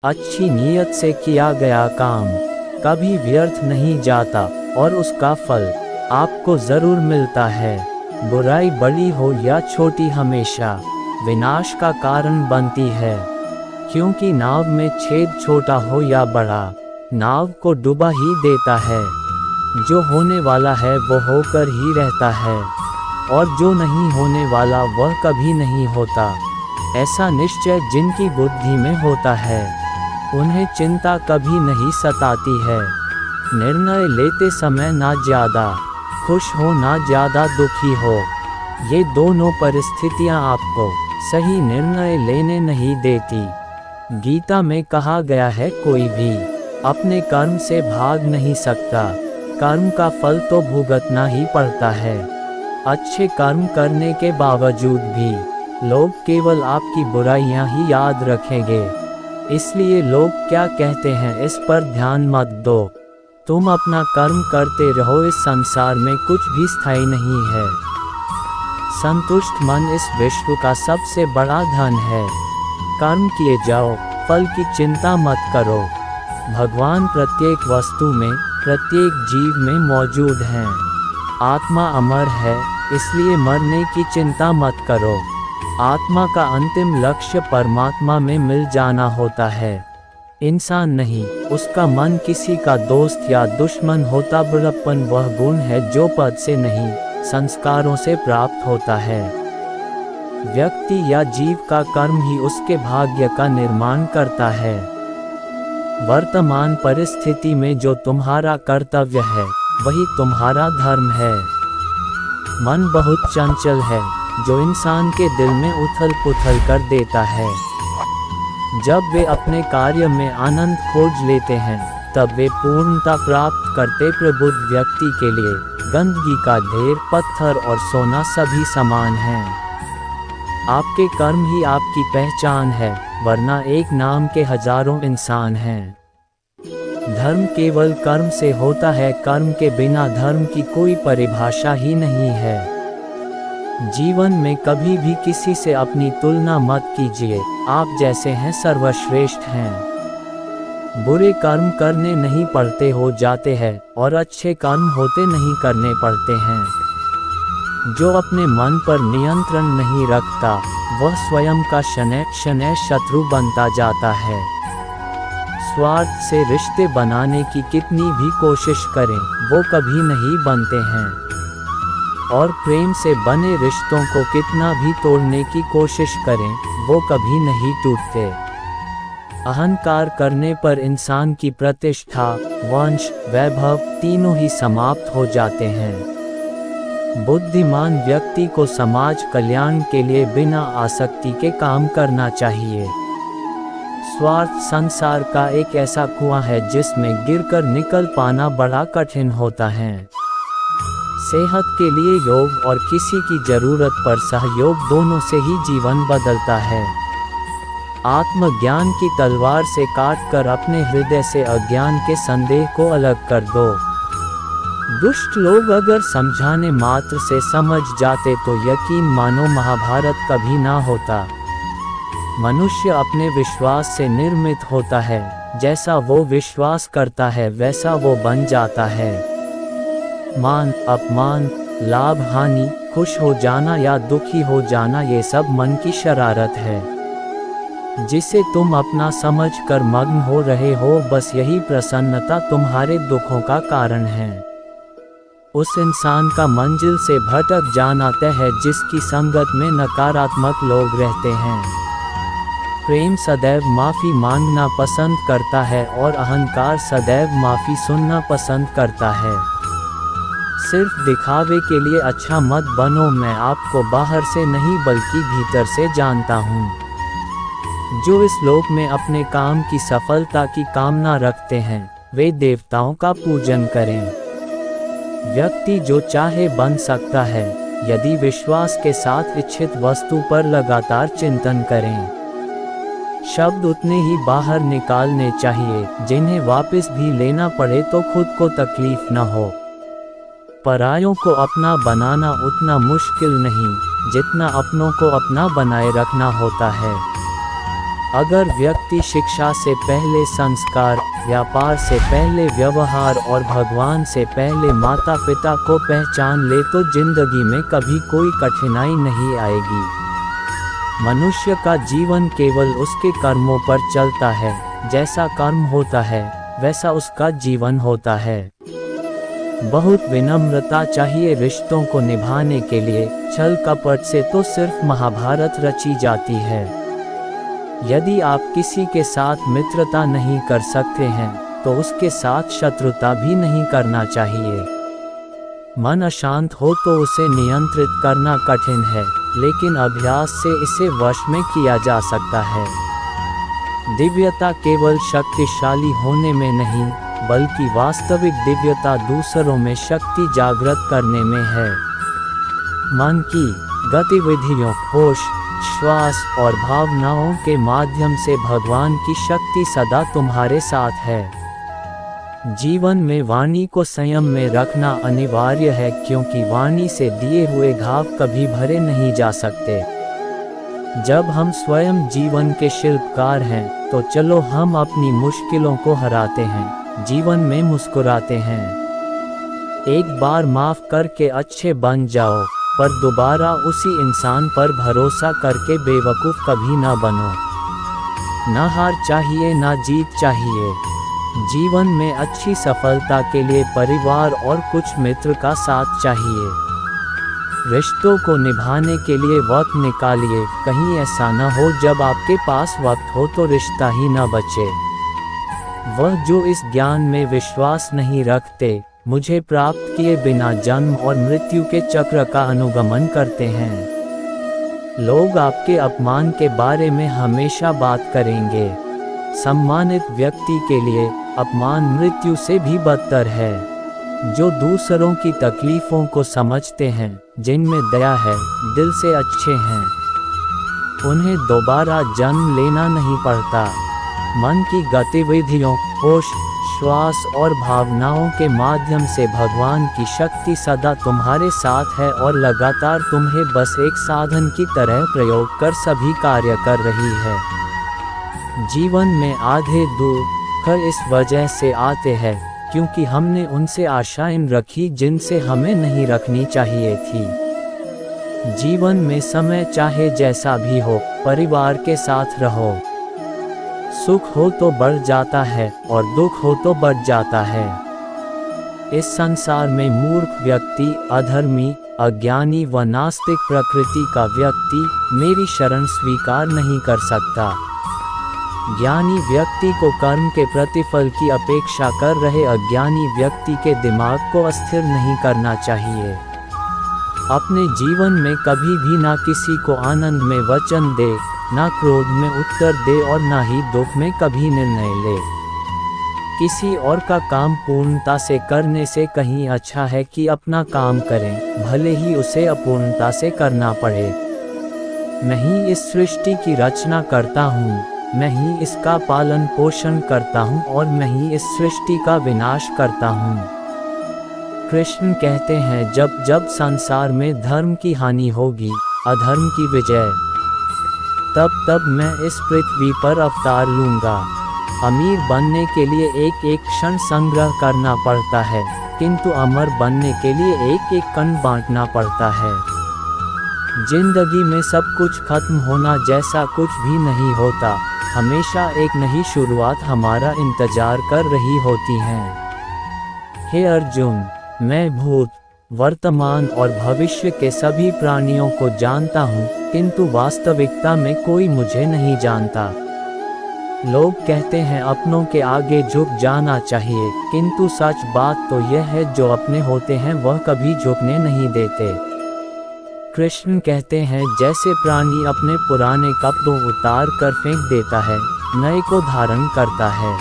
अच्छी नीयत से किया गया काम कभी व्यर्थ नहीं जाता और उसका फल आपको ज़रूर मिलता है। बुराई बड़ी हो या छोटी हमेशा विनाश का कारण बनती है, क्योंकि नाव में छेद छोटा हो या बड़ा, नाव को डुबा ही देता है। जो होने वाला है वो होकर ही रहता है, और जो नहीं होने वाला वह कभी नहीं होता। ऐसा निश्चय जिनकी बुद्धि में होता है, उन्हें चिंता कभी नहीं सताती है। निर्णय लेते समय ना ज़्यादा खुश हो ना ज़्यादा दुखी हो, ये दोनों परिस्थितियां आपको सही निर्णय लेने नहीं देती। गीता में कहा गया है, कोई भी अपने कर्म से भाग नहीं सकता, कर्म का फल तो भुगतना ही पड़ता है। अच्छे कर्म करने के बावजूद भी लोग केवल आपकी बुराइयां ही याद रखेंगे, इसलिए लोग क्या कहते हैं इस पर ध्यान मत दो। तुम अपना कर्म करते रहो, इस संसार में कुछ भी स्थायी नहीं है। संतुष्ट मन इस विश्व का सबसे बड़ा धन है। कर्म किए जाओ, फल की चिंता मत करो। भगवान प्रत्येक वस्तु में, प्रत्येक जीव में मौजूद हैं। आत्मा अमर है, इसलिए मरने की चिंता मत करो। आत्मा का अंतिम लक्ष्य परमात्मा में मिल जाना होता है, इंसान नहीं। उसका मन किसी का दोस्त या दुश्मन होता। बुढ़प्पन वह गुण है जो पद से नहीं, संस्कारों से प्राप्त होता है। व्यक्ति या जीव का कर्म ही उसके भाग्य का निर्माण करता है। वर्तमान परिस्थिति में जो तुम्हारा कर्तव्य है, वही तुम्हारा धर्म है। मन बहुत चंचल है, जो इंसान के दिल में उथल पुथल कर देता है। जब वे अपने कार्य में आनंद खोज लेते हैं, तब वे पूर्णता प्राप्त करते। प्रबुद्ध व्यक्ति के लिए गंदगी का ढेर, पत्थर और सोना सभी समान हैं। आपके कर्म ही आपकी पहचान है, वरना एक नाम के हजारों इंसान हैं। धर्म केवल कर्म से होता है, कर्म के बिना धर्म की कोई परिभाषा ही नहीं है। जीवन में कभी भी किसी से अपनी तुलना मत कीजिए, आप जैसे हैं सर्वश्रेष्ठ हैं। बुरे कर्म करने नहीं पड़ते, हो जाते हैं, और अच्छे कर्म होते नहीं, करने पड़ते हैं। जो अपने मन पर नियंत्रण नहीं रखता, वह स्वयं का शनै शनै शत्रु बनता जाता है। स्वार्थ से रिश्ते बनाने की कितनी भी कोशिश करें, वो कभी नहीं बनते हैं। और प्रेम से बने रिश्तों को कितना भी तोड़ने की कोशिश करें, वो कभी नहीं टूटते। अहंकार करने पर इंसान की प्रतिष्ठा, वंश, वैभव तीनों ही समाप्त हो जाते हैं। बुद्धिमान व्यक्ति को समाज कल्याण के लिए बिना आसक्ति के काम करना चाहिए। स्वार्थ संसार का एक ऐसा कुआं है जिसमें गिरकर निकल पाना बड़ा कठिन होता है। सेहत के लिए योग और किसी की जरूरत पर सहयोग, दोनों से ही जीवन बदलता है। आत्मज्ञान की तलवार से काटकर अपने हृदय से अज्ञान के संदेह को अलग कर दो। दुष्ट लोग अगर समझाने मात्र से समझ जाते तो यकीन मानो महाभारत कभी ना होता। मनुष्य अपने विश्वास से निर्मित होता है, जैसा वो विश्वास करता है वैसा वो बन जाता है। मान अपमान, लाभ हानि, खुश हो जाना या दुखी हो जाना, ये सब मन की शरारत है, जिसे तुम अपना समझकर मग्न हो रहे हो। बस यही प्रसन्नता तुम्हारे दुखों का कारण है। उस इंसान का मंजिल से भटक जाना तय है जिसकी संगत में नकारात्मक लोग रहते हैं। प्रेम सदैव माफ़ी मांगना पसंद करता है और अहंकार सदैव माफ़ी सुनना पसंद करता है। सिर्फ दिखावे के लिए अच्छा मत बनो। मैं आपको बाहर से नहीं बल्कि भीतर से जानता हूँ। जो इस लोक में अपने काम की सफलता की कामना रखते हैं, वे देवताओं का पूजन करें। व्यक्ति जो चाहे बन सकता है, यदि विश्वास के साथ इच्छित वस्तु पर लगातार चिंतन करें। शब्द उतने ही बाहर निकालने चाहिए जिन्हें वापस भी लेना पड़े तो खुद को तकलीफ न हो। परायों को अपना बनाना उतना मुश्किल नहीं जितना अपनों को अपना बनाए रखना होता है। अगर व्यक्ति शिक्षा से पहले संस्कार, व्यापार से पहले व्यवहार और भगवान से पहले माता पिता को पहचान ले तो जिंदगी में कभी कोई कठिनाई नहीं आएगी। मनुष्य का जीवन केवल उसके कर्मों पर चलता है, जैसा कर्म होता है वैसा उसका जीवन होता है। बहुत विनम्रता चाहिए रिश्तों को निभाने के लिए, छल कपट से तो सिर्फ महाभारत रची जाती है। यदि आप किसी के साथ मित्रता नहीं कर सकते हैं तो उसके साथ शत्रुता भी नहीं करना चाहिए। मन अशांत हो तो उसे नियंत्रित करना कठिन है, लेकिन अभ्यास से इसे वश में किया जा सकता है। दिव्यता केवल शक्तिशाली होने में नहीं, बल्कि वास्तविक दिव्यता दूसरों में शक्ति जागृत करने में है। मन की गतिविधियों, होश, श्वास और भावनाओं के माध्यम से भगवान की शक्ति सदा तुम्हारे साथ है। जीवन में वाणी को संयम में रखना अनिवार्य है, क्योंकि वाणी से दिए हुए घाव कभी भरे नहीं जा सकते। जब हम स्वयं जीवन के शिल्पकार हैं, तो चलो हम अपनी मुश्किलों को हराते हैं, जीवन में मुस्कुराते हैं। एक बार माफ करके अच्छे बन जाओ, पर दोबारा उसी इंसान पर भरोसा करके बेवकूफ़ कभी ना बनो। ना हार चाहिए ना जीत चाहिए। जीवन में अच्छी सफलता के लिए परिवार और कुछ मित्र का साथ चाहिए। रिश्तों को निभाने के लिए वक्त निकालिए, कहीं ऐसा न हो जब आपके पास वक्त हो तो रिश्ता ही न बचे। वह जो इस ज्ञान में विश्वास नहीं रखते, मुझे प्राप्त किए बिना जन्म और मृत्यु के चक्र का अनुगमन करते हैं। लोग आपके अपमान के बारे में हमेशा बात करेंगे। सम्मानित व्यक्ति के लिए अपमान मृत्यु से भी बदतर है। जो दूसरों की तकलीफों को समझते हैं, जिनमें दया है, दिल से अच्छे हैं, उन्हें दोबारा जन्म लेना नहीं पड़ता। मन की गतिविधियों, होश, श्वास और भावनाओं के माध्यम से भगवान की शक्ति सदा तुम्हारे साथ है और लगातार तुम्हें बस एक साधन की तरह प्रयोग कर सभी कार्य कर रही है। जीवन में आधे दुख इस वजह से आते हैं क्योंकि हमने उनसे आशाएं रखी जिनसे हमें नहीं रखनी चाहिए थी। जीवन में समय चाहे जैसा भी हो, परिवार के साथ रहो। सुख हो तो बढ़ जाता है और दुख हो तो बढ़ जाता है। इस संसार में मूर्ख व्यक्ति, अधर्मी, अज्ञानी व नास्तिक प्रकृति का व्यक्ति मेरी शरण स्वीकार नहीं कर सकता। ज्ञानी व्यक्ति को कर्म के प्रतिफल की अपेक्षा कर रहे अज्ञानी व्यक्ति के दिमाग को अस्थिर नहीं करना चाहिए। अपने जीवन में कभी भी ना किसी को आनंद में वचन दे, ना क्रोध में उत्तर दे और ना ही दुख में कभी निर्णय ले। किसी और का काम पूर्णता से करने से कहीं अच्छा है कि अपना काम करें, भले ही उसे अपूर्णता से करना पड़े। मैं ही इस सृष्टि की रचना करता हूँ, मैं ही इसका पालन पोषण करता हूँ और मैं ही इस सृष्टि का विनाश करता हूँ। कृष्ण कहते हैं, जब जब संसार में धर्म की हानि होगी, अधर्म की विजय, तब तब मैं इस पृथ्वी पर अवतार लूँगा। अमीर बनने के लिए एक एक क्षण संग्रह करना पड़ता है, किंतु अमर बनने के लिए एक एक कण बांटना पड़ता है। जिंदगी में सब कुछ खत्म होना जैसा कुछ भी नहीं होता, हमेशा एक नई शुरुआत हमारा इंतजार कर रही होती है। हे अर्जुन, मैं भूत, वर्तमान और भविष्य के सभी प्राणियों को जानता हूँ, किंतु वास्तविकता में कोई मुझे नहीं जानता। लोग कहते हैं अपनों के आगे झुक जाना चाहिए, किंतु सच बात तो यह है जो अपने होते हैं वह कभी झुकने नहीं देते। कृष्ण कहते हैं, जैसे प्राणी अपने पुराने कपड़ों उतार कर फेंक देता है, नए को धारण करता है,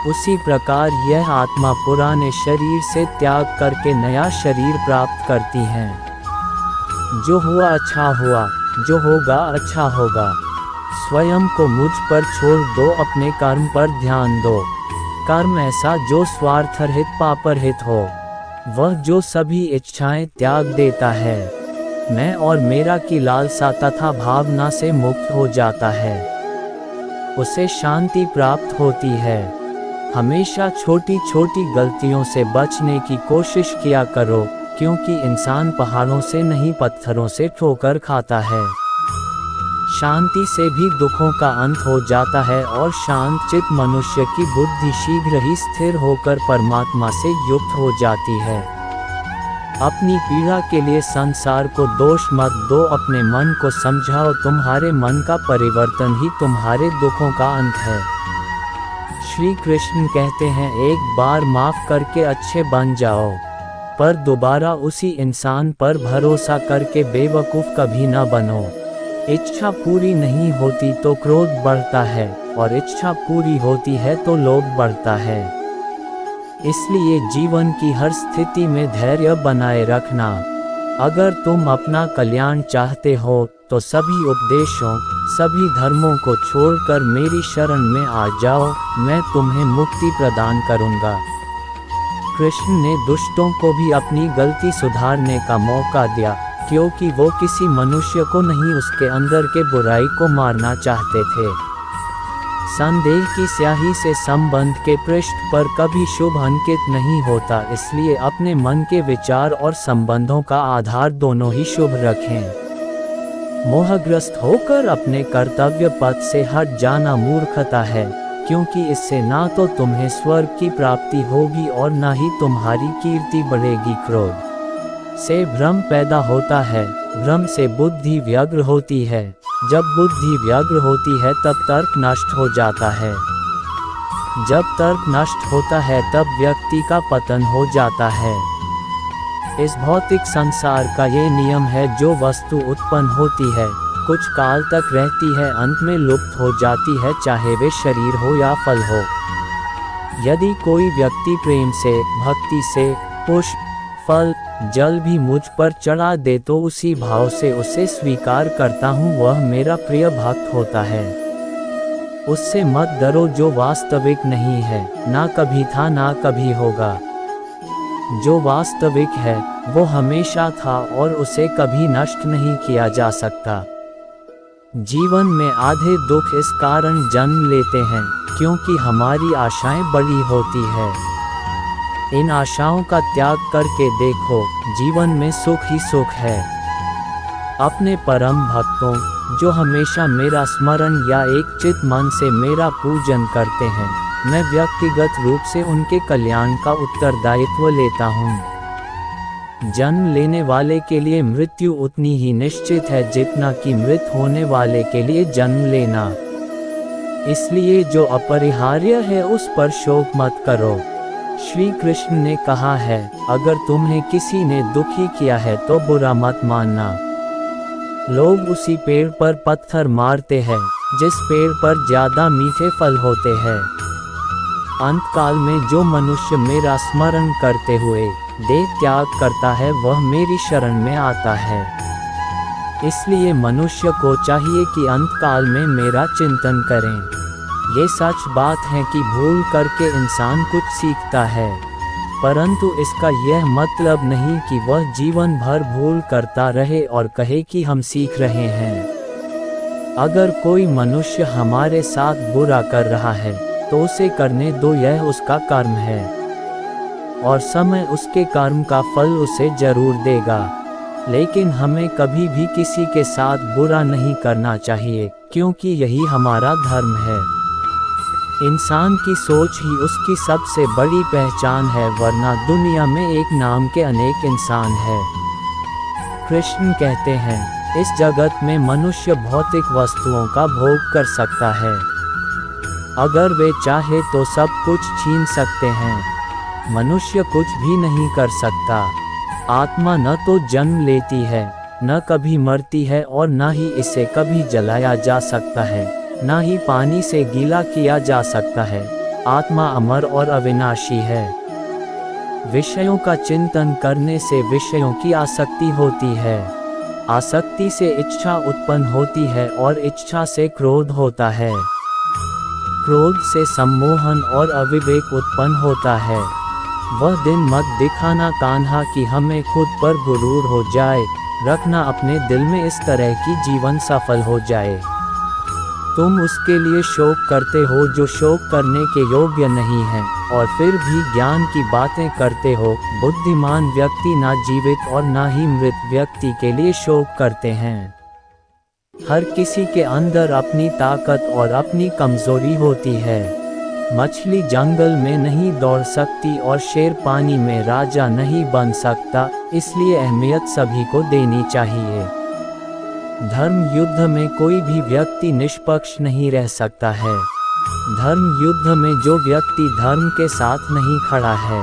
उसी प्रकार यह आत्मा पुराने शरीर से त्याग करके नया शरीर प्राप्त करती है। जो हुआ अच्छा हुआ, जो होगा अच्छा होगा। स्वयं को मुझ पर छोड़ दो, अपने कर्म पर ध्यान दो। कर्म ऐसा जो स्वार्थरहित पापरहित हो, वह जो सभी इच्छाएं त्याग देता है, मैं और मेरा की लालसा तथा भावना से मुक्त हो जाता है। उसे शांति प्राप्त होती है। हमेशा छोटी छोटी गलतियों से बचने की कोशिश किया करो, क्योंकि इंसान पहाड़ों से नहीं पत्थरों से ठोकर खाता है। शांति से भी दुखों का अंत हो जाता है और शांत चित्त मनुष्य की बुद्धि शीघ्र ही स्थिर होकर परमात्मा से युक्त हो जाती है। अपनी पीड़ा के लिए संसार को दोष मत दो, अपने मन को समझाओ, तुम्हारे मन का परिवर्तन ही तुम्हारे दुखों का अंत है। श्री कृष्ण कहते हैं, एक बार माफ करके अच्छे बन जाओ, पर दोबारा उसी इंसान पर भरोसा करके बेवकूफ़ कभी न बनो। इच्छा पूरी नहीं होती तो क्रोध बढ़ता है, और इच्छा पूरी होती है तो लोभ बढ़ता है। इसलिए जीवन की हर स्थिति में धैर्य बनाए रखना। अगर तुम अपना कल्याण चाहते हो तो सभी उपदेशों, सभी धर्मों को छोड़कर मेरी शरण में आ जाओ, मैं तुम्हें मुक्ति प्रदान करूंगा। कृष्ण ने दुष्टों को भी अपनी गलती सुधारने का मौका दिया, क्योंकि वो किसी मनुष्य को नहीं, उसके अंदर के बुराई को मारना चाहते थे। संदेह की स्याही से संबंध के पृष्ठ पर कभी शुभ अंकित नहीं होता, इसलिए अपने मन के विचार और संबंधों का आधार दोनों ही शुभ रखें। मोहग्रस्त होकर अपने कर्तव्य पथ से हट जाना मूर्खता है, क्योंकि इससे ना तो तुम्हें स्वर्ग की प्राप्ति होगी और ना ही तुम्हारी कीर्ति बढ़ेगी। क्रोध से भ्रम पैदा होता है, भ्रम से बुद्धि व्यग्र होती है, जब बुद्धि व्यग्र होती है तब तर्क नष्ट हो जाता है, जब तर्क नष्ट होता है तब व्यक्ति का पतन हो जाता है। इस भौतिक संसार का ये नियम है, जो वस्तु उत्पन्न होती है कुछ काल तक रहती है, अंत में लुप्त हो जाती है, चाहे वे शरीर हो या फल हो। यदि कोई व्यक्ति प्रेम से, भक्ति से पुष्प, फल, जल भी मुझ पर चढ़ा दे तो उसी भाव से उसे स्वीकार करता हूँ, वह मेरा प्रिय भक्त होता है। उससे मत डरो जो वास्तविक नहीं है, ना कभी था ना कभी होगा। जो वास्तविक है वो हमेशा था और उसे कभी नष्ट नहीं किया जा सकता। जीवन में आधे दुख इस कारण जन्म लेते हैं क्योंकि हमारी आशाएं बड़ी होती है। इन आशाओं का त्याग करके देखो, जीवन में सुख ही सुख है। अपने परम भक्तों जो हमेशा मेरा स्मरण या एक चित मन से मेरा पूजन करते हैं, मैं व्यक्तिगत रूप से उनके कल्याण का उत्तरदायित्व लेता हूँ। जन्म लेने वाले के लिए मृत्यु उतनी ही निश्चित है जितना कि मृत होने वाले के लिए जन्म लेना। इसलिए जो अपरिहार्य है उस पर शोक मत करो। श्री कृष्ण ने कहा है, अगर तुम्हें किसी ने दुखी किया है तो बुरा मत मानना। लोग उसी पेड़ पर पत्थर मारते हैं जिस पेड़ पर ज्यादा मीठे फल होते हैं। अंतकाल में जो मनुष्य मेरा स्मरण करते हुए देह त्याग करता है वह मेरी शरण में आता है। इसलिए मनुष्य को चाहिए कि अंतकाल में मेरा चिंतन करें। ये सच बात है कि भूल करके इंसान कुछ सीखता है, परंतु इसका यह मतलब नहीं कि वह जीवन भर भूल करता रहे और कहे कि हम सीख रहे हैं। अगर कोई मनुष्य हमारे साथ बुरा कर रहा है तो उसे करने दो, यह उसका कर्म है और समय उसके कर्म का फल उसे जरूर देगा। लेकिन हमें कभी भी किसी के साथ बुरा नहीं करना चाहिए, क्योंकि यही हमारा धर्म है। इंसान की सोच ही उसकी सबसे बड़ी पहचान है, वरना दुनिया में एक नाम के अनेक इंसान हैं। कृष्ण कहते हैं, इस जगत में मनुष्य भौतिक वस्तुओं का भोग कर सकता है। अगर वे चाहे तो सब कुछ छीन सकते हैं। मनुष्य कुछ भी नहीं कर सकता। आत्मा न तो जन्म लेती है, न कभी मरती है और न ही इसे कभी जलाया जा सकता है, न ही पानी से गीला किया जा सकता है। आत्मा अमर और अविनाशी है। विषयों का चिंतन करने से विषयों की आसक्ति होती है। आसक्ति से इच्छा उत्पन्न होती है और इच्छा से क्रोध होता है। क्रोध से सम्मोहन और अविवेक उत्पन्न होता है। वह दिन मत दिखाना कान्हा कि हमें खुद पर गुरूर हो जाए, रखना अपने दिल में इस तरह की जीवन सफल हो जाए। तुम उसके लिए शोक करते हो जो शोक करने के योग्य नहीं है, और फिर भी ज्ञान की बातें करते हो। बुद्धिमान व्यक्ति ना जीवित और ना ही मृत व्यक्ति के लिए शोक करते हैं। हर किसी के अंदर अपनी ताकत और अपनी कमजोरी होती है। मछली जंगल में नहीं दौड़ सकती और शेर पानी में राजा नहीं बन सकता, इसलिए अहमियत सभी को देनी चाहिए। धर्म युद्ध में कोई भी व्यक्ति निष्पक्ष नहीं रह सकता है। धर्म युद्ध में जो व्यक्ति धर्म के साथ नहीं खड़ा है,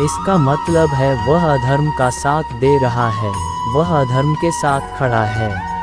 इसका मतलब है वह अधर्म का साथ दे रहा है, वह अधर्म के साथ खड़ा है।